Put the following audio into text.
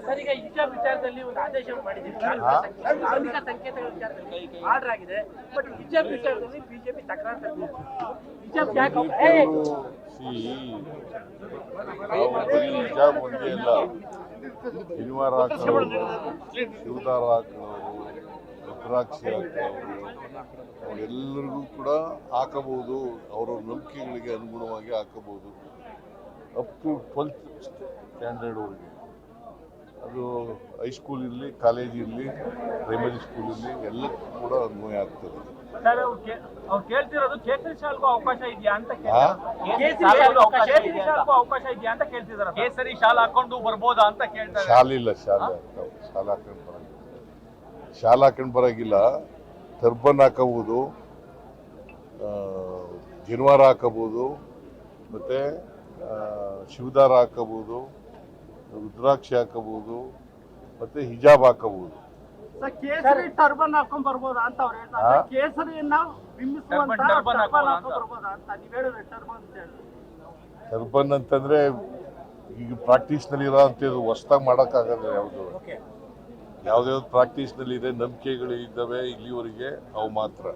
Sir, ಈಗ ಹಿಜಾಬ್ ವಿಚಾರದಲ್ಲಿ ಒಂದು ಆದೇಶ ಮಾಡಿದ್ದೀವಿ. ಧಾರ್ಮಿಕ ಸಂಕೇತಗಳ ವಿಚಾರದಲ್ಲಿ ಆರ್ಡರ್ ಆಗಿದೆ. ಬಟ್ ಹಿಜಾಬ್ ವಿಚಾರದಲ್ಲಿ ಬಿಜೆಪಿ ತಕರಾರು ತಗೊಂಡಿದೆ. ಹಿಜಾಬ್ ಯಾಕೆ ನಾವು ಬರೀ ಹಿಜಾಬ್ ಒಂದೇ ಅಲ್ಲ, ಶನಿವಾರ ಹಾಕೋರು, ಶಿವದಾರ ಹಾಕೋರು, ರುದ್ರಾಕ್ಷಿ ಹಾಕೋರು ಅವರೆಲ್ಲರಿಗೂ ಕೂಡ ಹಾಕಬಹುದು. ಅವರವ್ರ ನಂಬಿಕೆಗಳಿಗೆ ಅನುಗುಣವಾಗಿ ಹಾಕಬಹುದು. ಅಪ್ ಟು 12th ಸ್ಟ್ಯಾಂಡರ್ಡ್ವರೆಗೆ. ಅದು ಹೈಸ್ಕೂಲ್ ಇರಲಿ, ಕಾಲೇಜ್ ಇರಲಿ, ಪ್ರೈಮರಿ ಸ್ಕೂಲ್ ಇರಲಿ, ಎಲ್ಲಕ್ಕೂ ಕೂಡ ಅನ್ವಯ ಆಗ್ತದೆ. ಸರ್, ಅವ್ರು ಕೇಳ್ತಿರೋದು ಕೇಸರಿ ಶಾಲ್ಗೂ ಅವಕಾಶ ಇದೆಯಾ ಅಂತ ಕೇಳ್ತಿದಾರೆ. ಕೇಸರಿ ಶಾಲ್ ಹಾಕೊಂಡು ಬರ್ಬೋದಾ ಅಂತ ಕೇಳ್ತಾರೆ. ಶಾಲಿಲ್ಲ, ಶಾಲೆ ಆಗ್ತಾವೆ. ಶಾಲೆ ಹಾಕೊಂಡು ಬರಂಗಿಲ್ಲ, ಶಾಲೆ ಹಾಕೊಂಡು ಬರಂಗಿಲ್ಲ. ಟರ್ಬನ್ ಹಾಕಬಹುದು, ಜನಿವಾರ ಹಾಕಬಹುದು, ಮತ್ತೆ ಶಿವದಾರ ಹಾಕಬಹುದು, ರುದ್ರಾಕ್ಷಿ ಹಾಕಬಹುದು, ಮತ್ತೆ ಹಿಜಾಬ್ ಹಾಕಬಹುದು. ಕೇಸರಿ ಟರ್ಬನ್ ಹಾಕೊಂಡ್ ಬರ್ಬೋದಾ ಅಂತ ಅವ್ರು ಹೇಳ್ತಾರೆ. ಕೇಸರಿಯನ್ನ ಬಿಂಬಿಸುವಂತ ಟರ್ಬನ್ ಹಾಕೊಂಡ್ ಬರ್ಬೋದಾ ಅಂತ ನೀವು ಹೇಳಿದ್ರೆ ಟರ್ಬನ್ ಅಂತ ಹೇಳಿ. ಟರ್ಬನ್ ಅಂತಂದ್ರೆ ಈಗ ಪ್ರಾಕ್ಟೀಸ್ ನಲ್ಲಿ ಇರೋ ಅಂತ ಹೊಸದಾಗಿ ಮಾಡೋಕ್ಕಾಗಲ್ಲ. ಯಾವ್ದು ಪ್ರಾಕ್ಟೀಸ್ ನಲ್ಲಿ ಇದೆ, ನಂಬಿಕೆಗಳು ಇದ್ದಾವೆ ಇಲ್ಲಿವರೆಗೆ, ಅವು ಮಾತ್ರ.